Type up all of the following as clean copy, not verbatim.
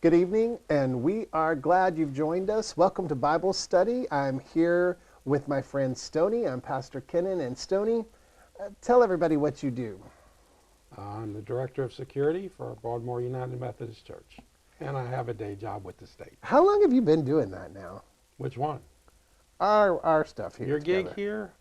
Good evening, and we are glad you've joined us. Welcome to Bible Study. I'm here with my friend Stoney. I'm Pastor Kennon, and Stoney, tell everybody what you do. I'm the Director of Security for Broadmoor United Methodist Church, and I have a day job with the state. How long have you been doing that now? Which one? Our stuff here Your together. gig here?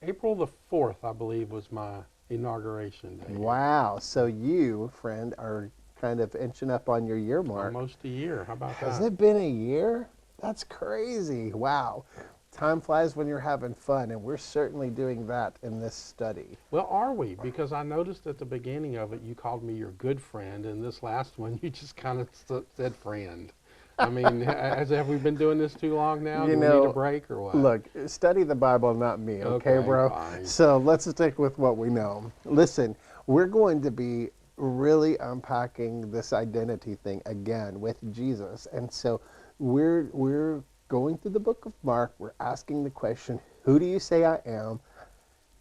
April the 4th, I believe, was my inauguration day. Wow, so you, friend, are kind of inching up on your year mark. Almost a year. How about Has that? it been a year? That's crazy. Wow. Time flies when you're having fun, and we're certainly doing that in this study. Well, are we? Because I noticed at the beginning of it, you called me your good friend, and this last one, you just kind of said friend. I mean, have we been doing this too long now? You Do we know, need a break or what? Look, study the Bible, not me, okay, bro? Fine. So let's stick with what we know. Listen, we're going to be really unpacking this identity thing again with Jesus. And so we're going through the book of Mark. We're asking the question, who do you say I am?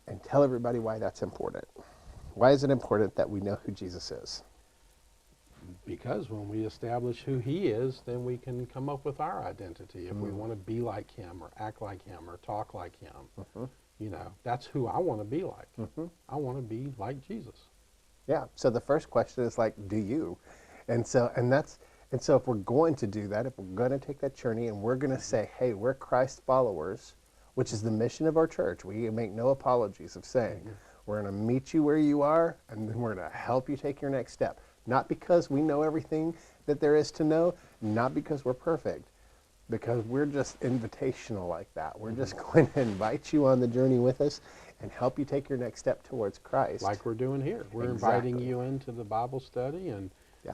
And tell everybody why that's important. Why is it important that we know who Jesus is? Because when we establish who he is, then we can come up with our identity. If we want to be like him or act like him or talk like him, you know, that's who I want to be like. I want to be like Jesus. Yeah. So the first question is like, do you? And so if we're going to do that, if we're going to take that journey and we're going to say, hey, we're Christ followers, which is the mission of our church. We make no apologies of saying, we're going to meet you where you are, and then we're going to help you take your next step. Not because we know everything that there is to know, not because we're perfect, because we're just invitational like that. We're just going to invite you on the journey with us and help you take your next step towards Christ. Like we're doing here. We're inviting you into the Bible study, and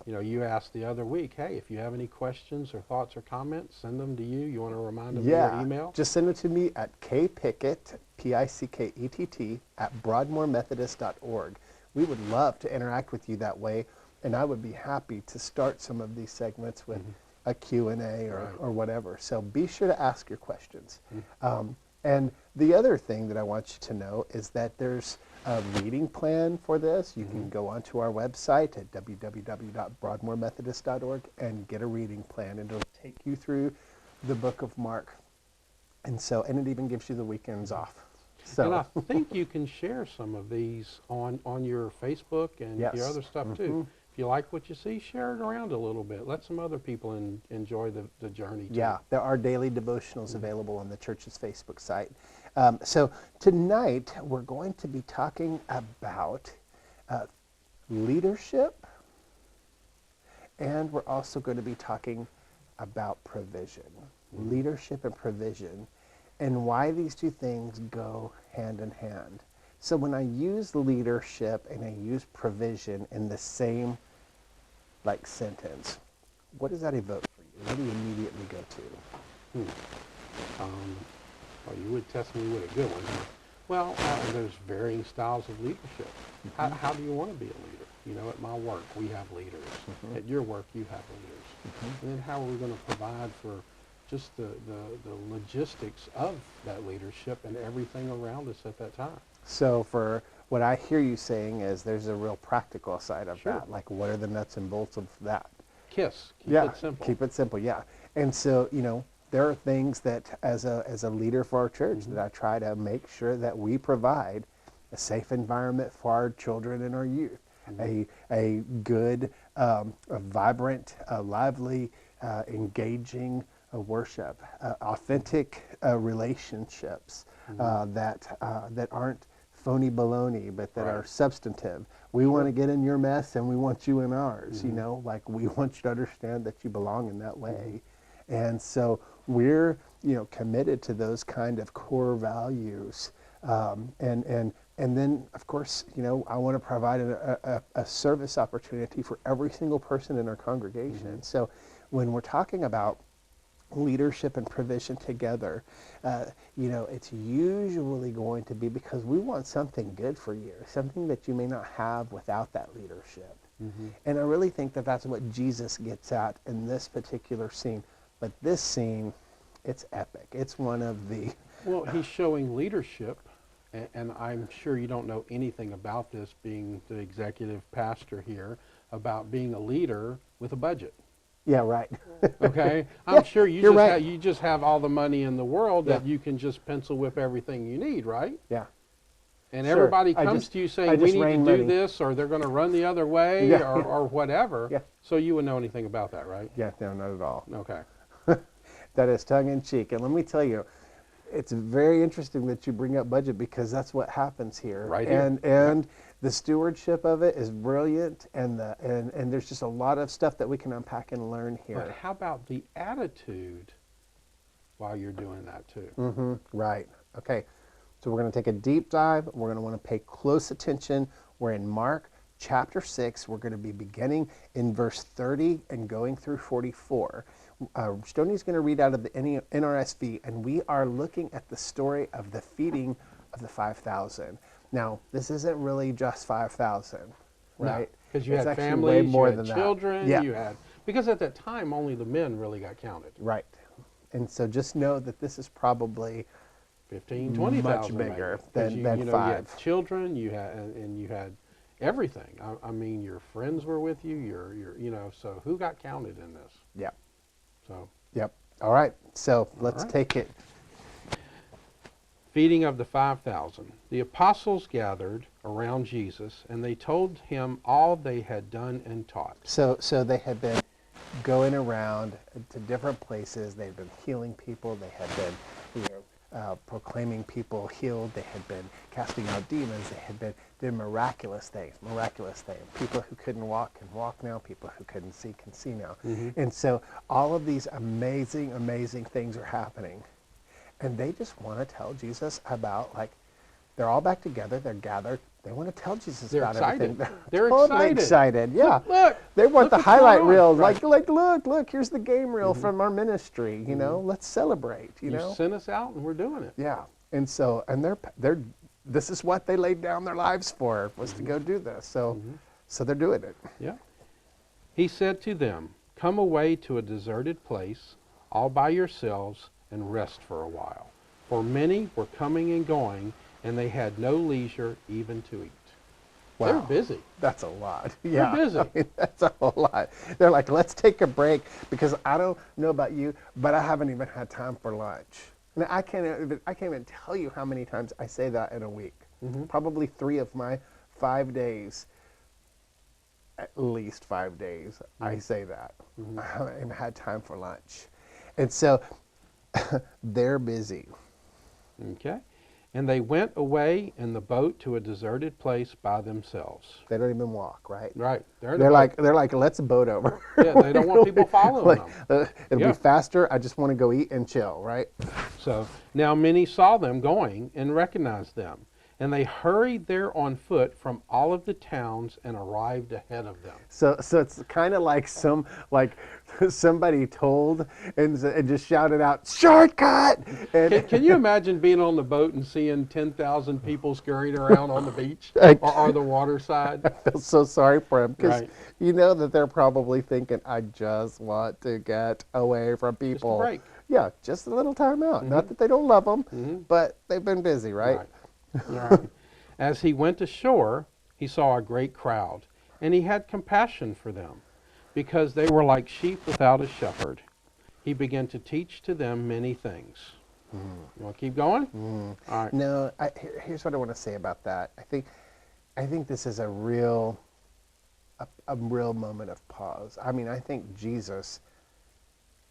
you know, you asked the other week, hey, if you have any questions or thoughts or comments, send them to you. You want to remind them of your email? Just send it to me at kpickett, Pickett, at broadmoormethodist.org. We would love to interact with you that way, and I would be happy to start some of these segments with a Q&A or whatever. So be sure to ask your questions. And the other thing that I want you to know is that there's a reading plan for this. You can go onto our website at www.broadmoormethodist.org and get a reading plan. It'll take you through the book of Mark. And it even gives you the weekends off. So, and I think you can share some of these on your Facebook and your other stuff too. If you like what you see, share it around a little bit. Let some other people enjoy the journey too. Yeah, there are daily devotionals available on the church's Facebook site. So tonight we're going to be talking about leadership, and we're also going to be talking about provision. Leadership and provision, and why these two things go hand in hand. So when I use leadership and I use provision in the same sentence, what does that evoke for you? What do you immediately go to? Well, you would test me with a good one. Well, there's varying styles of leadership. How do you want to be a leader? You know, at my work, we have leaders. At your work, you have leaders. And then how are we going to provide for just the logistics of that leadership and everything around us at that time? So for what I hear you saying is there's a real practical side of that. Like, what are the nuts and bolts of that? Keep it simple. Keep it simple, yeah. And so, you know, there are things that as a leader for our church that I try to make sure that we provide a safe environment for our children and our youth, a good, a vibrant, lively, engaging worship, authentic relationships that aren't phony baloney, but that are substantive. We want to get in your mess and we want you in ours, you know, like we want you to understand that you belong in that way. And so we're, you know, committed to those kind of core values. And then, of course, you know, I want to provide a service opportunity for every single person in our congregation. So when we're talking about leadership and provision together, you know, it's usually going to be because we want something good for you, something that you may not have without that leadership. And I really think that that's what Jesus gets at in this particular scene. But this scene, it's epic. It's one of the... Well, he's showing leadership, and I'm sure you don't know anything about this, being the executive pastor here, about being a leader with a budget. Yeah, right. Okay, Yeah, I'm sure you're right. you just have all the money in the world Yeah. that you can just pencil whip everything you need, right? Yeah. And Sure. everybody comes to you I saying we just need to rain do money. this, or they're going to run the other way, Yeah. Yeah. or whatever. Yeah. So you would know anything about that, right? Yeah. No, not at all. Okay. That is tongue in cheek. And let me tell you, it's very interesting that you bring up budget because that's what happens here. Right here. And the stewardship of it is brilliant, and there's just a lot of stuff that we can unpack and learn But here. how about the attitude while you're doing that too? Mm-hmm. Right. Okay. So we're going to take a deep dive. We're going to want to pay close attention. We're in Mark chapter 6. We're going to be beginning in verse 30 and going through 44. Stoney's going to read out of the NRSV, and we are looking at the story of the feeding of the 5,000. Now, this isn't really just 5,000, right? Because you It's had actually families, way more you had than children, that. Yeah. you had, because at that time only the men really got counted. Right. And so just know that this is probably 15, 20,000 much bigger maybe. 'Cause than you know, 5. You had children, you had, and you had everything. I mean, your friends were with you, you know, so who got counted in this? Yeah. So, Yep. All right. So let's right. take it. feeding of the 5,000. The apostles gathered around Jesus, and they told him all they had done and taught. So they had been going around to different places. They'd been healing people. They had been, proclaiming people healed. They had been casting out demons. They had been doing miraculous things. People who couldn't walk can walk now. People who couldn't see can see now. Mm-hmm. And so all of these amazing, amazing things are happening. And they just want to tell Jesus about, like, they're all back together. They're gathered. They want to tell Jesus They're about excited. everything. They're totally excited. Yeah. Look, They want look the what's going highlight on. reel. Right. Like, look, here's the game reel from our ministry. You know, let's celebrate. You know. sent us out, and we're doing it. Yeah. And so, and they're this is what they laid down their lives for, was to go do this. So, so they're doing it. Yeah. He said to them, "Come away to a deserted place, all by yourselves, and rest for a while. For many were coming and going, and they had no leisure even to eat." Wow. They're busy. That's a lot. Yeah. busy. I mean, that's a whole lot. They're like, let's take a break because I don't know about you, but I haven't even had time for lunch. And I can't even tell you how many times I say that in a week. Probably 3 of my 5 days, at least 5 days, I say that. I haven't even had time for lunch. And so they're busy. Okay. And they went away in the boat to a deserted place by themselves. They don't even walk, right? Right. They're like, let's boat over. Yeah, they don't want people following them. It'll be faster. I just want to go eat and chill, right? So now many saw them going and recognized them. And they hurried there on foot from all of the towns and arrived ahead of them. So it's kind of like somebody told and just shouted out, "Shortcut!" And Can you imagine being on the boat and seeing 10,000 people scurrying around on the beach or the water side? I feel so sorry for them because Right. you know that they're probably thinking, "I just want to get away from people." Just a break. Yeah, just a little time out. Not that they don't love them, but they've been busy, right? Right. As he went ashore, he saw a great crowd, and he had compassion for them, because they were like sheep without a shepherd. He began to teach to them many things. You want to keep going? All right. No, here's what I want to say about that. I think this is a real moment of pause. I mean, I think Jesus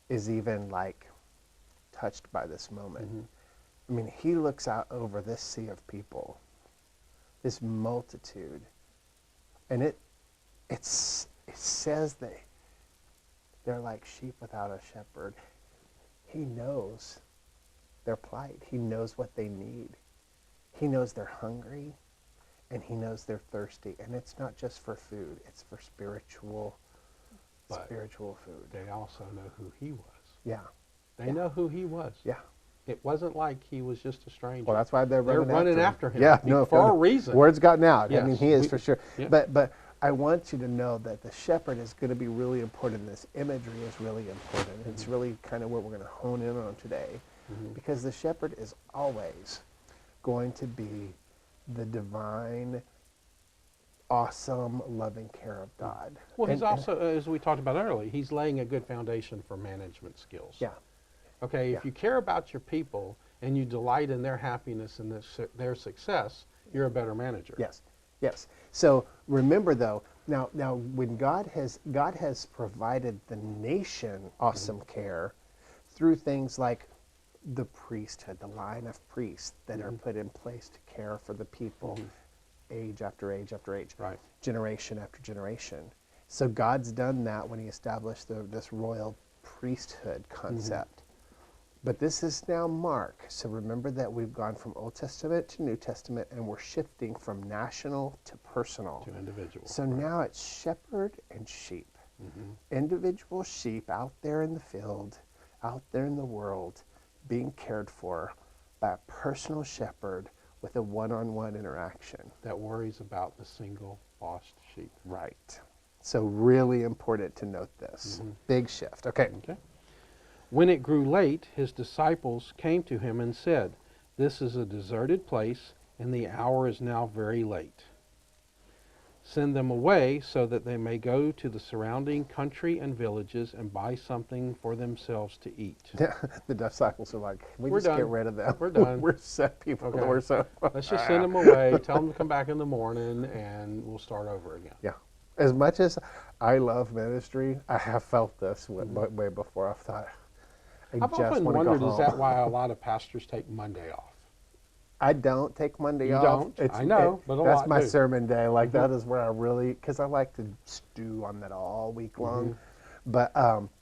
is even like touched by this moment. I mean, he looks out over this sea of people, this multitude, and it says they're like sheep without a shepherd. He knows their plight. He knows what they need. He knows they're hungry, and he knows they're thirsty. And it's not just for food; it's for spiritual food. They also know who he was. Yeah. They know who he was. Yeah. It wasn't like he was just a stranger. Well, that's why they're running after him. Yeah, no, for a reason. Word's gotten out. Yes, I mean, he is for sure. Yeah. But I want you to know that the shepherd is going to be really important. This imagery is really important. It's really kind of what we're going to hone in on today, because the shepherd is always going to be the divine awesome, loving care of God. Well, he's And- also, as we talked about earlier, he's laying a good foundation for management skills. yeah, Okay, Yeah. if you care about your people and you delight in their happiness and their success, you're a better manager. yes, yes. So remember though, now when God has provided the nation awesome care through things like the priesthood, the line of priests that are put in place to care for the people, age after age after age, Right. generation after generation. So God's done that when he established this royal priesthood concept. But this is now Mark. So remember that we've gone from Old Testament to New Testament, and we're shifting from national to personal. To individuals. So now it's shepherd and sheep. Individual sheep out there in the field, out there in the world, being cared for by a personal shepherd with a one-on-one interaction. That worries about the single lost sheep. Right. So really important to note this. Big shift. Okay. Okay. When it grew late, his disciples came to him and said, "This is a deserted place, and the hour is now very late. Send them away so that they may go to the surrounding country and villages and buy something for themselves to eat." The disciples are like, we We're just get done. rid of them. We're done. We're set people. Okay. We're so. Let's just send them away, tell them to come back in the morning, and we'll start over again. Yeah. As much as I love ministry, I have felt this way before. I've thought, I've just often want to wondered, go is home. that why a lot of pastors take Monday off? I don't take Monday You off. don't? I know, but a that's lot my do. sermon day. Like that is where I really, because I like to stew on that all week long. But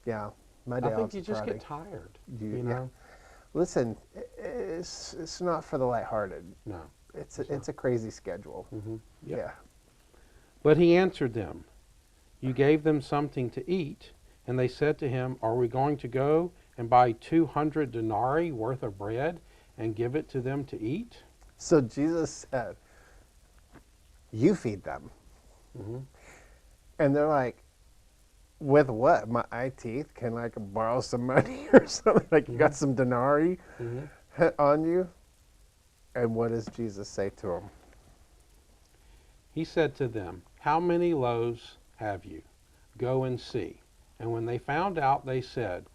yeah, my day I off think you is just Friday. get tired, You- you yeah. know? Listen, it's not for the lighthearted. No. It's a crazy schedule. Yep. Yeah. But he answered them, "You gave them something to eat." And they said to him, "Are we going to go and buy 200 denarii worth of bread and give it to them to eat?" So Jesus said, "You feed them," and they're like, "With what? My eye teeth? Can I borrow some money or something? Like you got some denarii on you?" And what does Jesus say to them? He said to them, "How many loaves have you? Go and see." And when they found out, they said,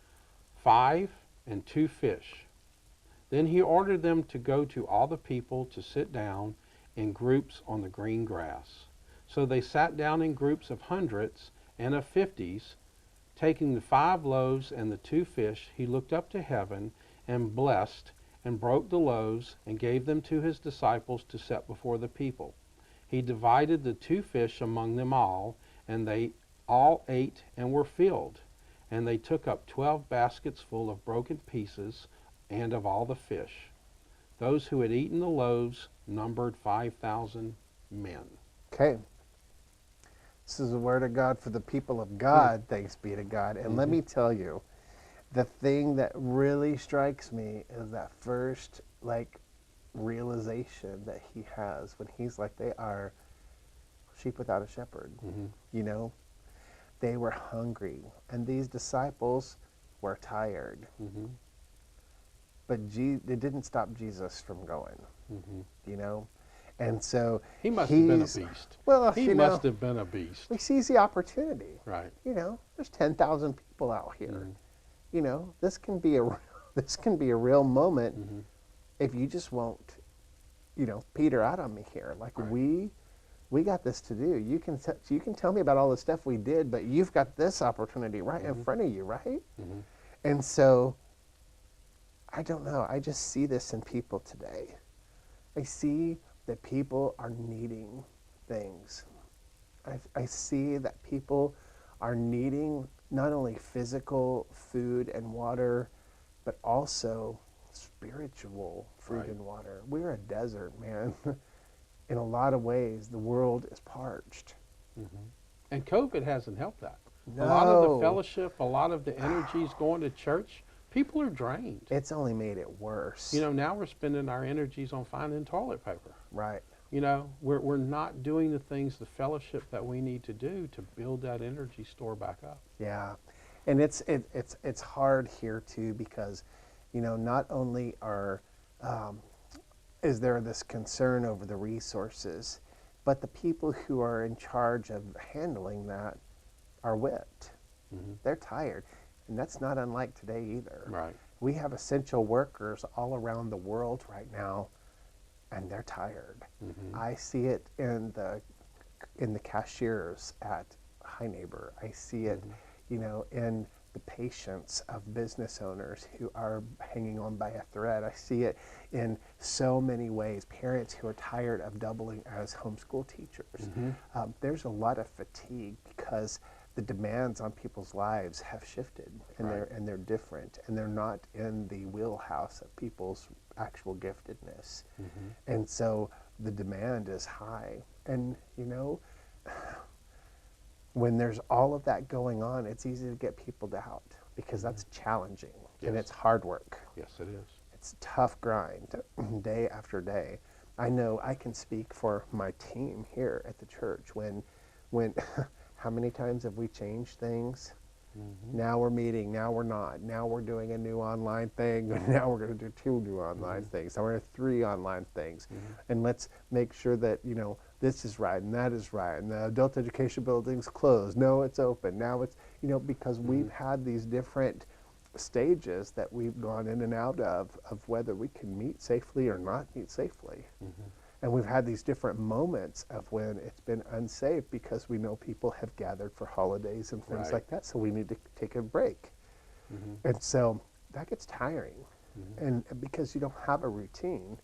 5 and 2 fish. Then he ordered them to go to all the people to sit down in groups on the green grass. So they sat down in groups of hundreds and of 50s. Taking the 5 loaves and the 2 fish, he looked up to heaven and blessed and broke the loaves and gave them to his disciples to set before the people. He divided the 2 fish among them all, and they all ate and were filled. And they took up 12 baskets full of broken pieces and of all the fish. Those who had eaten the loaves numbered 5,000 men. Okay. This is the word of God for the people of God. Thanks be to God. And let me tell you, the thing that really strikes me is that first realization that he has when he's like, they are sheep without a shepherd. You know, they were hungry, and these disciples were tired. But it didn't stop Jesus from going. You know, and so He must have been a he's- beast. Well, He you know, must have been a beast. he sees the opportunity. Right. You know, there's 10,000 people out here. You know, this can be a real moment if you just won't, peter out on me here. Like we got this to do. You can tell me about all the stuff we did, but you've got this opportunity right in front of you, right? And so, I don't know. I just see this in people today. I see that people are needing things. I see that people are needing not only physical food and water, but also spiritual food Right. and water. We're a desert, man. In a lot of ways, the world is parched. And COVID hasn't helped that. A lot of the No. fellowship, a lot of the energies going to church, people are drained. It's only made it worse. You know, now we're spending our energies on finding toilet paper. Right. You know, we're not doing the things, the fellowship that we need to do to build that energy store back up. Yeah, and it's hard here too because, not only is there this concern over the resources, But the people who are in charge of handling that are whipped. Mm-hmm. They're tired. And that's not unlike today either. Right. We have essential workers all around the world right now, and they're tired. Mm-hmm. I see it in the cashiers at High Neighbor. I see it, in the patience of business owners who are hanging on by a thread. I see it in so many ways. Parents who are tired of doubling as homeschool teachers. Mm-hmm. There's a lot of fatigue because the demands on people's lives have shifted, and Right. they're different, and they're not in the wheelhouse of people's actual giftedness. Mm-hmm. And so the demand is high. And when there's all of that going on, it's easy to get people doubt because that's challenging and Yes. it's hard work. Yes, it is. It's a tough grind day after day. I know I can speak for my team here at the church when how many times have we changed things? Mm-hmm. Now we're meeting, now we're not. Now we're doing a new online thing, and now we're going to do 2 new online things. Now we're going to 3 online things. Mm-hmm. And let's make sure that, this is right and that is right. And the adult education building's closed. No, it's open. Now it's, because we've had these different stages that we've gone in and out of whether we can meet safely or not meet safely. Mm-hmm. And we've had these different moments of when it's been unsafe because we know people have gathered for holidays and things Right. like that, so we need to take a break. Mm-hmm. And so that gets tiring. Mm-hmm. And because you don't have a routine,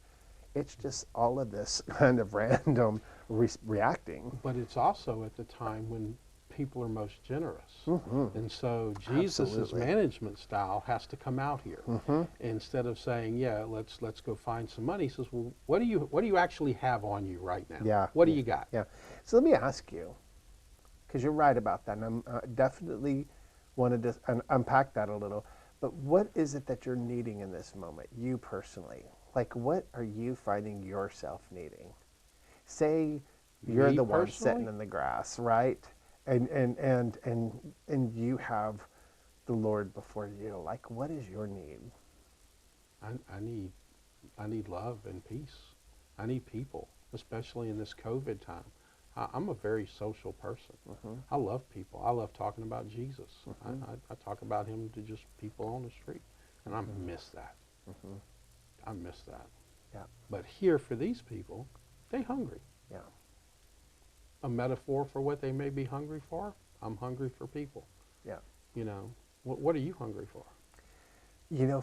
it's just all of this kind of random reacting. But it's also at the time when people are most generous. Mm-hmm. And so Jesus' Absolutely. management style has to come out here. Mm-hmm. Instead of saying, yeah, let's go find some money, he says, well, what do you actually have on you right now? Yeah. What do you got? Yeah. So let me ask you, because you're right about that, and I'm definitely wanted to unpack that a little, but what is it that you're needing in this moment, you personally? Like, what are you finding yourself needing? Say you're Me the one personally? sitting in the grass, right? And you have the Lord before you. Like, what is your need? I need love and peace. I need people, especially in this COVID time. I'm a very social person. Mm-hmm. I love people. I love talking about Jesus. Mhm. I talk about him to just people on the street, and I miss that. Mm-hmm. I miss that. Yeah. But here for these people, they hungry. Yeah. A metaphor for what they may be hungry for, I'm hungry for people. Yeah. What are you hungry for?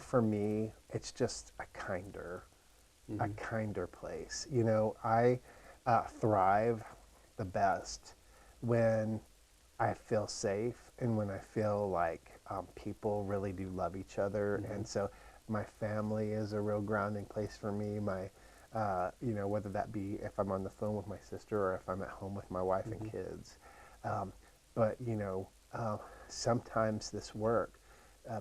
For me, it's just a kinder place. I thrive the best when I feel safe and when I feel like people really do love each other. Mhm. And so my family is a real grounding place for me. My, whether that be if I'm on the phone with my sister or if I'm at home with my wife and kids. But sometimes this work,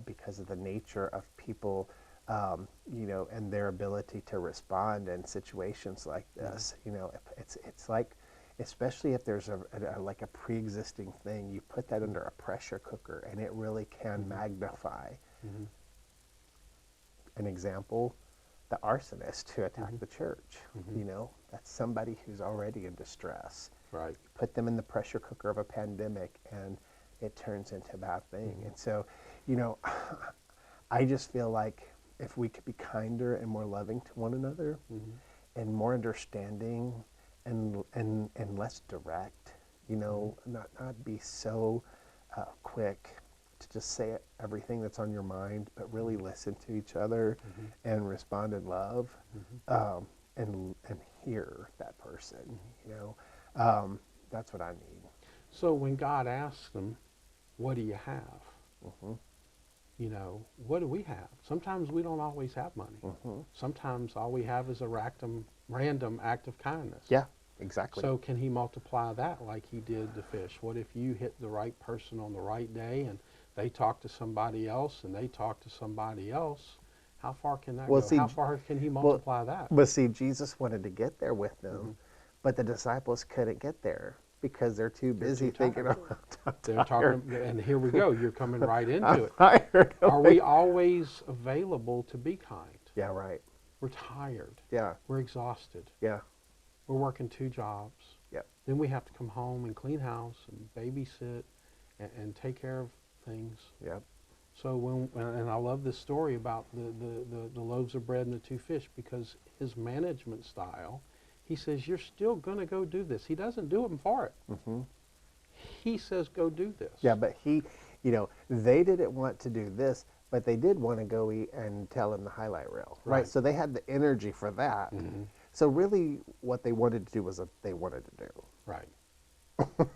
because of the nature of people, and their ability to respond in situations like this, it's like, especially if there's a pre-existing thing, you put that under a pressure cooker and it really can magnify. Mhm. An example, the arsonist who attacked the church. Mhm. That's somebody who's already in distress. Right. Put them in the pressure cooker of a pandemic and it turns into a bad thing. And so, I just feel like if we could be kinder and more loving to one another Mhm. and more understanding and less direct, not be so quick to just say everything that's on your mind, but really listen to each other and respond in love, and hear that person. That's what I need. So when God asks them, what do you have? Mm-hmm. What do we have? Sometimes we don't always have money. Mm-hmm. Sometimes all we have is a random act of kindness. Yeah, exactly. So can he multiply that like he did the fish? What if you hit the right person on the right day and they talk to somebody else and they talk to somebody else? How far can that go? How far can he multiply that? But see, Jesus wanted to get there with them, Mhm. but the disciples couldn't get there because they're too busy too thinking tired. about They're talking, and here we go. You're coming right into it. tired. Are we always available to be kind? Yeah, right. We're tired. Yeah, We're exhausted. yeah, We're working 2 jobs. Yep. Then we have to come home and clean house and babysit and take care of things. Yep. So and I love this story about the loaves of bread and the 2 fish, because his management style, he says, you're still going to go do this. He doesn't do them for it. Mm-hmm. He says, go do this. Yeah, but they didn't want to do this, but they did want to go eat and tell him the highlight reel, right? So they had the energy for that. Mm-hmm. So really what they wanted to do was what they wanted to do. Right.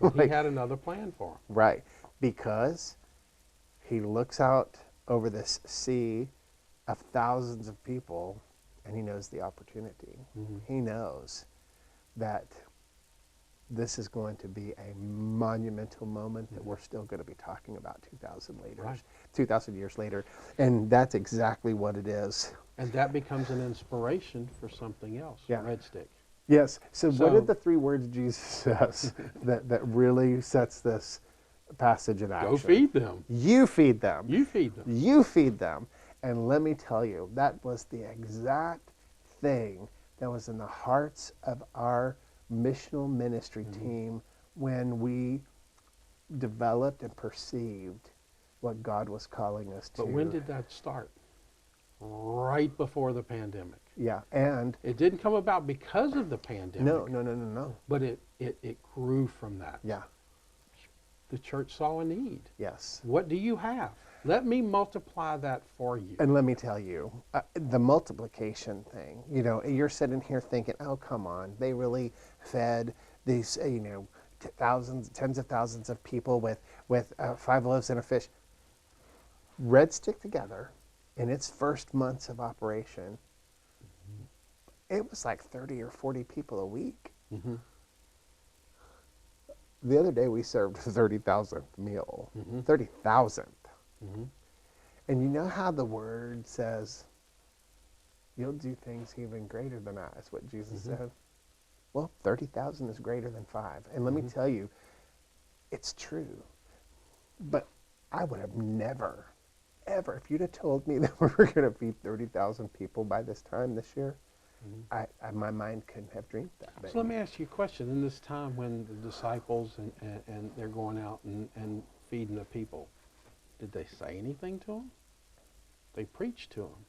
But he had another plan for him. Right, because he looks out over this sea of thousands of people, and he knows the opportunity. Mm-hmm. He knows that this is going to be a monumental moment that we're still going to be talking about 2,000 years later. And that's exactly what it is. And that becomes an inspiration for something else, Yeah. Red Stick. Yes. So what are the 3 words Jesus says that really sets this passage in action? Go feed them. You feed them. You feed them. You feed them. And let me tell you, that was the exact thing that was in the hearts of our missional ministry team when we developed and perceived what God was calling us to. But when did that start? Right before the pandemic. Yeah, and It didn't come about because of the pandemic. no. But it grew from that. Yeah. The church saw a need. Yes. What do you have? Let me multiply that for you. And let me tell you, the multiplication thing, you're sitting here thinking, oh, come on, they really fed these, thousands, tens of thousands of people with 5 loaves and a fish. Red Stick Together, in its first months of operation, it was like 30 or 40 people a week. Mm-hmm. The other day we served 30,000th meal. Mm-hmm. 30,000th. Mm-hmm. And you know how the word says, you'll do things even greater than I. That's what Jesus said. Well, 30,000 is greater than 5. And let me tell you, it's true. But I would have never, ever, if you'd have told me that we were going to feed 30,000 people by this time this year, my mind couldn't have dreamed that. So let me ask you a question. In this time when the disciples and they're going out and feeding the people, did they say anything to them? They preached to them.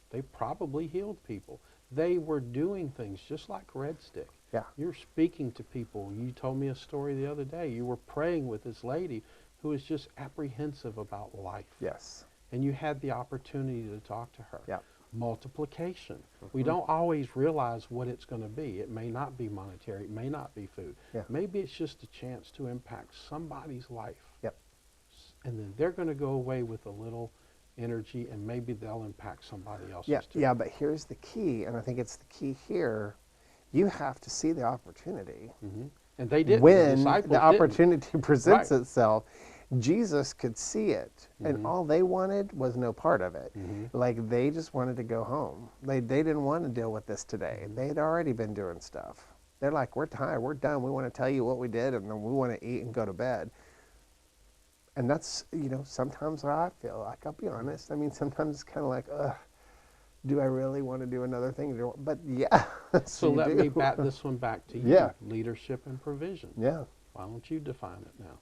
They probably healed people. They were doing things just like Red Stick. Yeah. You're speaking to people. You told me a story the other day. You were praying with this lady who was just apprehensive about life. Yes. And you had the opportunity to talk to her. Yeah. Multiplication. We don't always realize what it's going to be. It may not be monetary. It may not be food. Yeah. Maybe it's just a chance to impact somebody's life. Yep. And then they're going to go away with a little energy, and maybe they'll impact somebody else's too. Yeah, but here's the key, and I think it's the key here. You have to see the opportunity. And they didn't. When the the opportunity presents Right. itself, Jesus could see it, and all they wanted was no part of it. Like, they just wanted to go home. They didn't want to deal with this today. They had already been doing stuff. They're like, we're tired, we're done, we want to tell you what we did, and then we want to eat and go to bed. And that's, sometimes how I feel. Like, I'll be honest. I mean, sometimes it's kind of like, ugh, do I really want to do another thing? But yeah. So let me bat this one back to you. Yeah. Leadership and provision. Yeah. Why don't you define it now?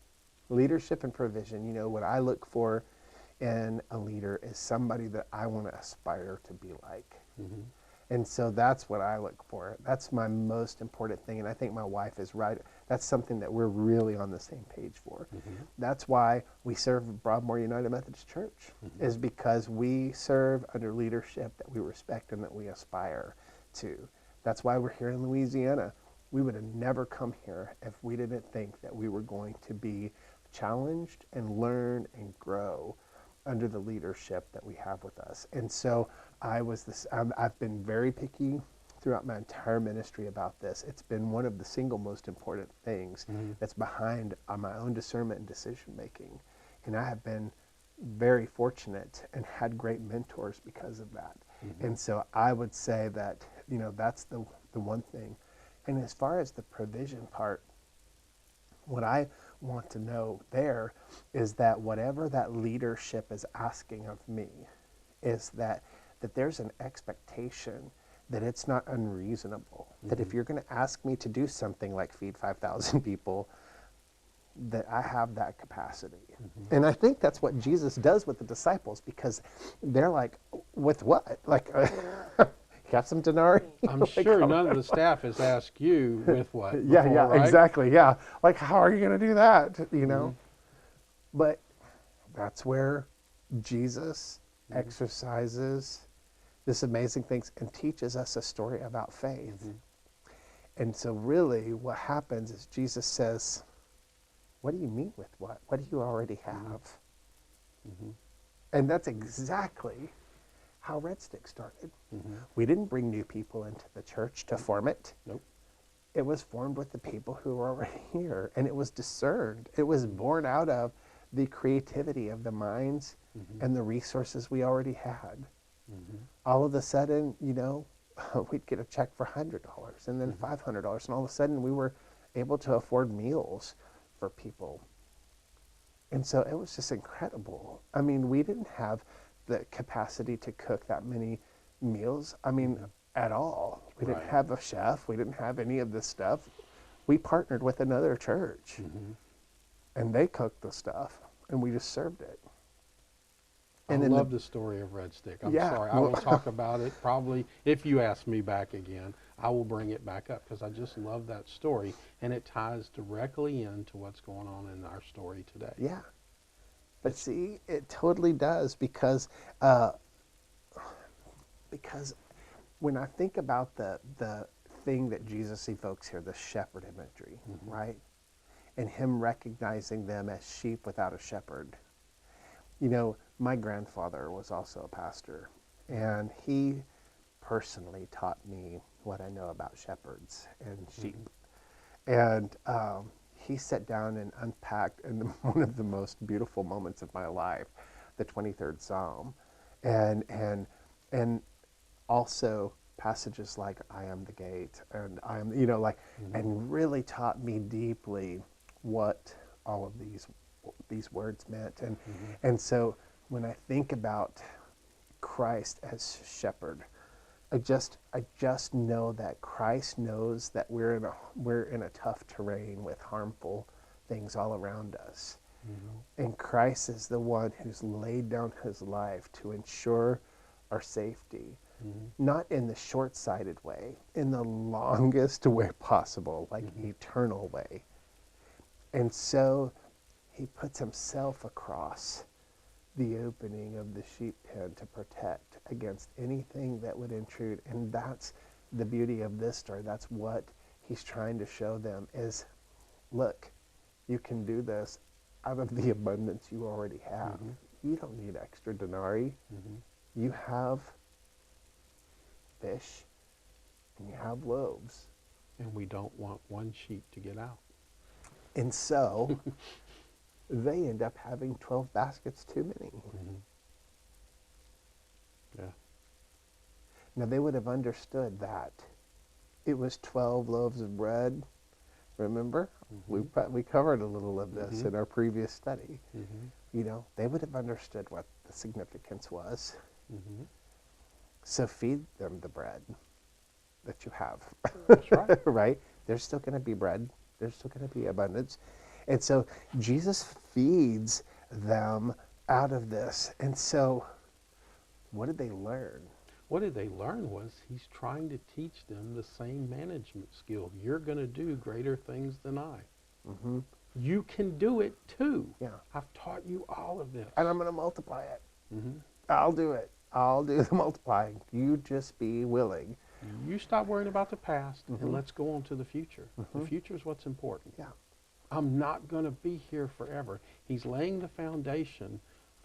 Leadership and provision. What I look for in a leader is somebody that I want to aspire to be like. And so that's what I look for. That's my most important thing. And I think my wife is right. That's something that we're really on the same page for. That's why we serve Broadmoor United Methodist Church, is because we serve under leadership that we respect and that we aspire to. That's why we're here in Louisiana. We would have never come here if we didn't think that we were going to be challenged and learn and grow under the leadership that we have with us. And so I've been very picky throughout my entire ministry about this. It's been one of the single most important things that's behind my own discernment and decision making. And I have been very fortunate and had great mentors because of that. And so I would say that, that's the one thing. And as far as the provision part, what I want to know there is that whatever that leadership is asking of me is that there's an expectation that it's not unreasonable. That if you're going to ask me to do something like feed 5,000 people, that I have that capacity. And I think that's what Jesus does with the disciples, because they're like, with what? Like, you got some denarii? I'm Like, sure how- none of the staff has asked you with what yeah, before, yeah, right? exactly, yeah. Like, how are you going to do that, you know? But that's where Jesus exercises this amazing things and teaches us a story about faith. And so really what happens is Jesus says, what do you mean with what? What do you already have? And that's exactly how Red Stick started. We didn't bring new people into the church to form it. Nope. It was formed with the people who were already here, and it was discerned. It was born out of the creativity of the minds and the resources we already had. All of a sudden, you know, we'd get a check for $100 and then $500, and all of a sudden we were able to afford meals for people. And so it was just incredible. I mean, we didn't have the capacity to cook that many meals, I mean, at all. We didn't Right. have a chef. We didn't have any of this stuff. We partnered with another church, and they cooked the stuff, and we just served it. I love the story of Red Stick. I'm Yeah, sorry. I will talk about it probably. If you ask me back again, I will bring it back up because I just love that story, and it ties directly into what's going on in our story today. Yeah. But see, it totally does, because when I think about the thing that Jesus evokes here, the shepherd imagery, right? And him recognizing them as sheep without a shepherd. You know, my grandfather was also a pastor, and he personally taught me what I know about shepherds and sheep. And he sat down and unpacked in one of the most beautiful moments of my life, the 23rd Psalm, and also passages like "I am the gate" and "I am," you know, like, and really taught me deeply what all of these words meant. And so when I think about Christ as shepherd, I just know that Christ knows that we're in a tough terrain with harmful things all around us. And Christ is the one who's laid down his life to ensure our safety, not in the short-sighted way, in the longest way possible, like eternal way. And so he puts himself across the opening of the sheep pen to protect against anything that would intrude. And that's the beauty of this story. That's what he's trying to show them is, look, you can do this out of the abundance you already have. You don't need extra denarii. You have fish and you have loaves. And we don't want one sheep to get out. And so they end up having 12 baskets too many. Yeah. Now, they would have understood that it was 12 loaves of bread. Remember? We covered a little of this in our previous study. You know, they would have understood what the significance was. So feed them the bread that you have. That's right. Right? There's still going to be bread. There's still going to be abundance. And so Jesus feeds them out of this. And so what did they learn? What did they learn was he's trying to teach them the same management skill. You're going to do greater things than I. You can do it too. Yeah. I've taught you all of this. And I'm going to multiply it. I'll do it. I'll do the multiplying. You just be willing. You stop worrying about the past and let's go on to the future. The future is what's important. Yeah. I'm not going to be here forever. He's laying the foundation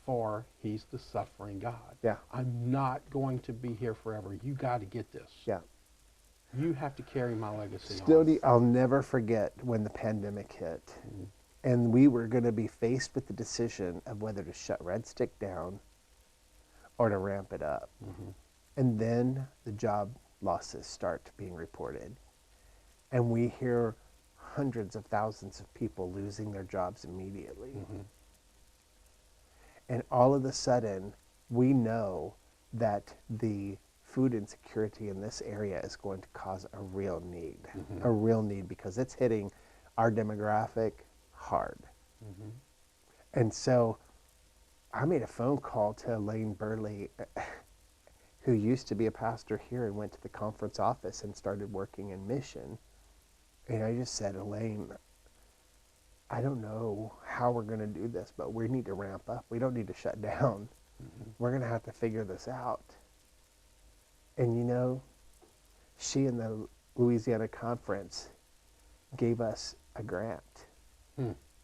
for he's the suffering God. Yeah. I'm not going to be here forever. You got to get this. Yeah. You have to carry my legacy on. Stoney, I'll never forget when the pandemic hit. And we were going to be faced with the decision of whether to shut Red Stick down or to ramp it up. And then the job losses start being reported. And we hear hundreds of thousands of people losing their jobs immediately. And all of a sudden, we know that the food insecurity in this area is going to cause a real need because it's hitting our demographic hard. And so I made a phone call to Elaine Burley, who used to be a pastor here and went to the conference office and started working in mission. And I just said, Elaine, I don't know how we're going to do this, but we need to ramp up. We don't need to shut down. We're going to have to figure this out. And you know, she and the Louisiana Conference gave us a grant.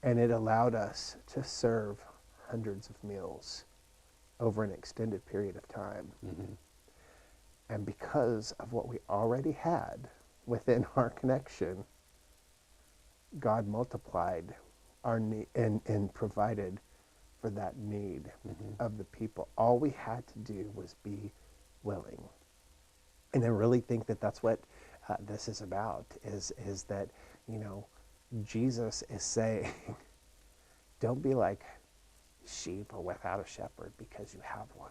And it allowed us to serve hundreds of meals over an extended period of time. And because of what we already had within our connection, God multiplied our need and provided for that need of the people. All we had to do was be willing. And I really think that that's what this is about, is that, you know, Jesus is saying, don't be like sheep or without a shepherd because you have one.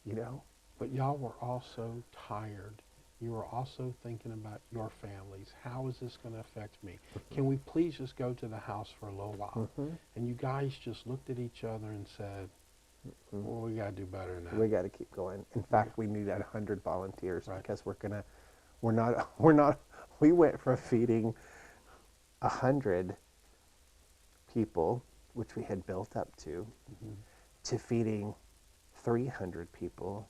You know? But y'all were also tired. You were also thinking about your families. How is this going to affect me? Can we please just go to the house for a little while? And you guys just looked at each other and said, well, we got to do better than that. We got to keep going. In fact, we need 100 volunteers because we went from feeding 100 people, which we had built up to feeding 300 people.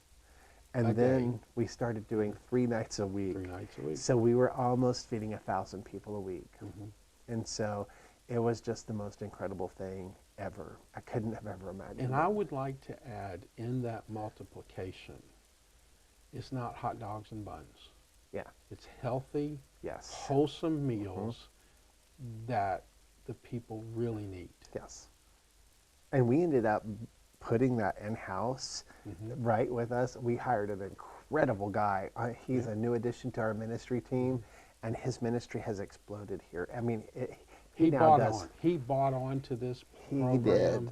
And then we started doing 3 nights a week. 3 nights a week. So we were almost feeding 1,000 people a week. And so it was just the most incredible thing ever. I couldn't have ever imagined. And I would like to add, in that multiplication, it's not hot dogs and buns. Yeah. It's healthy, Yes. wholesome meals that the people really need. Yes. And we ended up putting that in-house right with us. We hired an incredible guy. He's a new addition to our ministry team, and his ministry has exploded here. I mean, he now does. He bought on to this program. He did.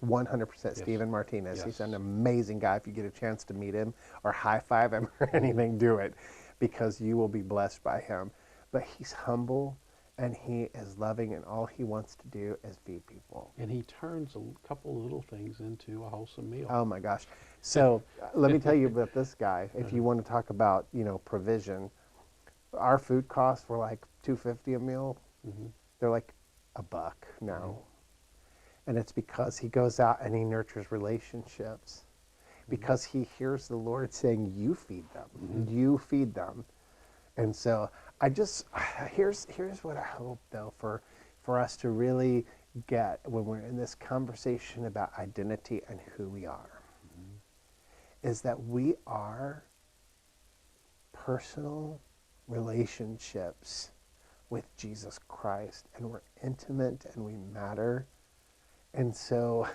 100%. Stephen Martinez. He's an amazing guy. If you get a chance to meet him or high-five him or anything, do it, because you will be blessed by him. But he's humble, and he is loving, and all he wants to do is feed people. And he turns a couple little things into a wholesome meal. Oh my gosh. So let me tell you about this guy. If you want to talk about, you know, provision, our food costs were like $2.50 a meal. They're like $1 now. And it's because he goes out and he nurtures relationships. Because he hears the Lord saying, you feed them. You feed them. And so I just, here's what I hope, though, for us to really get when we're in this conversation about identity and who we are, is that we are personal relationships with Jesus Christ, and we're intimate and we matter. And so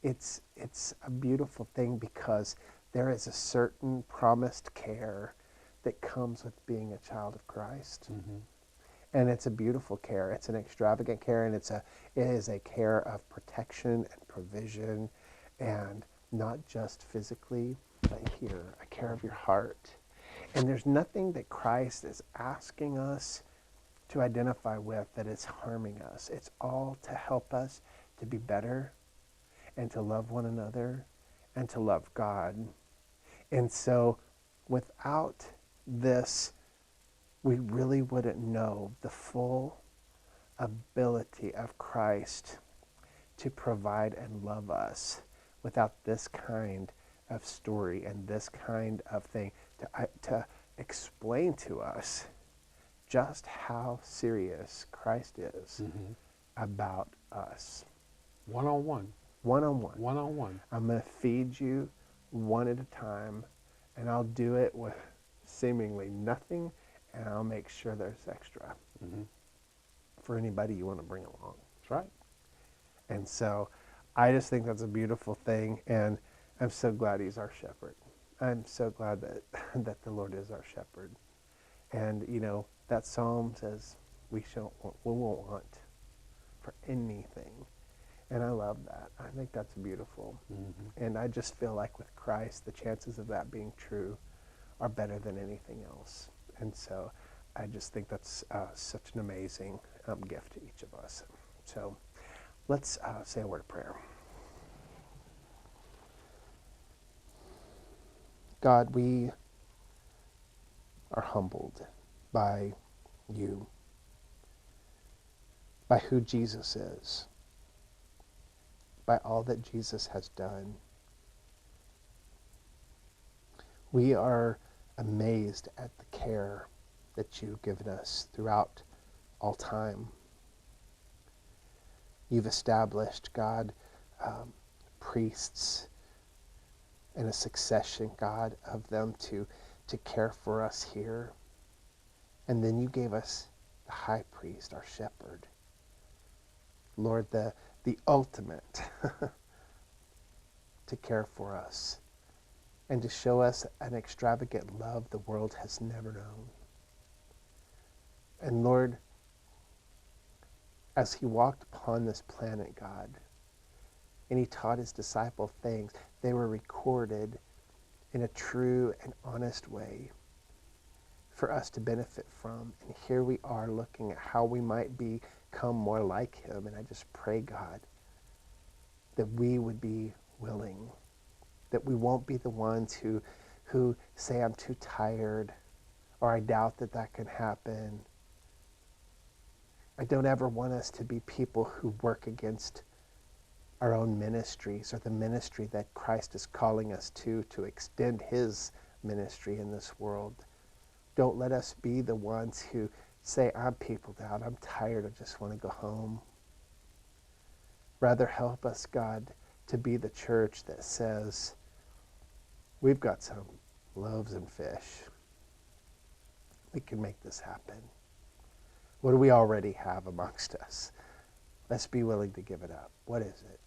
it's a beautiful thing, because there is a certain promised care that comes with being a child of Christ. And it's a beautiful care. It's an extravagant care, and it is a care of protection and provision, and not just physically, but here, a care of your heart. And there's nothing that Christ is asking us to identify with that is harming us. It's all to help us to be better and to love one another and to love God. And so without this, we really wouldn't know the full ability of Christ to provide and love us without this kind of story and this kind of thing to explain to us just how serious Christ is about us. One-on-one. One-on-one. One-on-one. I'm going to feed you one at a time, and I'll do it with seemingly nothing, and I'll make sure there's extra for anybody you want to bring along. That's right. And so I just think that's a beautiful thing, and I'm so glad he's our shepherd. I'm so glad that the Lord is our shepherd. And, you know, that psalm says we won't want for anything. And I love that. I think that's beautiful. And I just feel like with Christ, the chances of that being true are better than anything else. And so I just think that's such an amazing gift to each of us. So let's say a word of prayer. God, we are humbled by you, by who Jesus is, by all that Jesus has done. We are amazed at the care that you've given us throughout all time. You've established, God, priests and a succession, God, of them to care for us here. And then you gave us the high priest, our shepherd. Lord, the ultimate to care for us and to show us an extravagant love the world has never known. And Lord, as he walked upon this planet, God, and he taught his disciple things, they were recorded in a true and honest way for us to benefit from. And here we are looking at how we might become more like him. And I just pray, God, that we would be willing, that we won't be the ones who say, I'm too tired, or I doubt that can happen. I don't ever want us to be people who work against our own ministries or the ministry that Christ is calling us to extend his ministry in this world. Don't let us be the ones who say, I'm peopled out, I'm tired, I just want to go home. Rather, help us, God, to be the church that says, we've got some loaves and fish. We can make this happen. What do we already have amongst us? Let's be willing to give it up. What is it?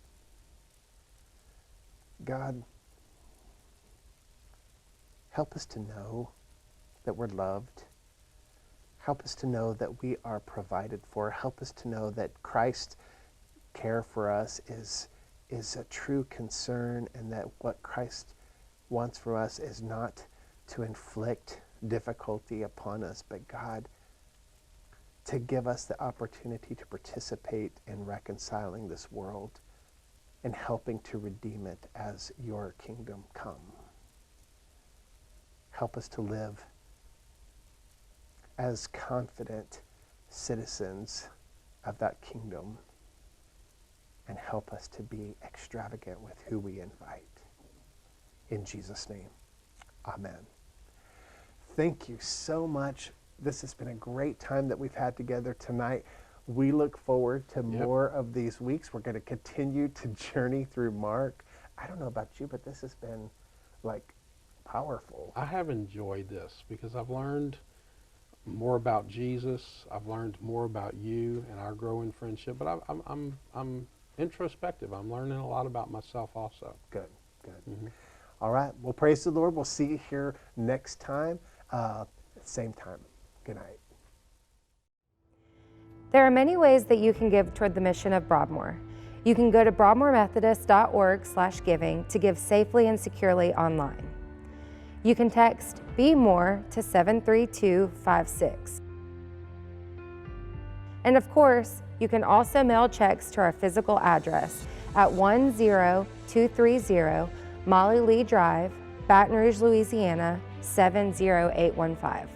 God, help us to know that we're loved. Help us to know that we are provided for. Help us to know that Christ's care for us is a true concern, and that what Christ wants for us is not to inflict difficulty upon us, but God, to give us the opportunity to participate in reconciling this world and helping to redeem it as your kingdom come. Help us to live as confident citizens of that kingdom, and help us to be extravagant with who we invite. In Jesus' name, amen. Thank you so much. This has been a great time that we've had together tonight. We look forward to more of these weeks. We're going to continue to journey through Mark. I don't know about you, but this has been powerful. I have enjoyed this because I've learned more about Jesus. I've learned more about you and our growing friendship. But I'm introspective. I'm learning a lot about myself also. Good. All right. Well, praise the Lord. We'll see you here next time, same time. Good night. There are many ways that you can give toward the mission of Broadmoor. You can go to broadmoormethodist.org/giving to give safely and securely online. You can text Be More to 73256. And of course, you can also mail checks to our physical address at 10230 Molly Lee Drive, Baton Rouge, Louisiana 70815.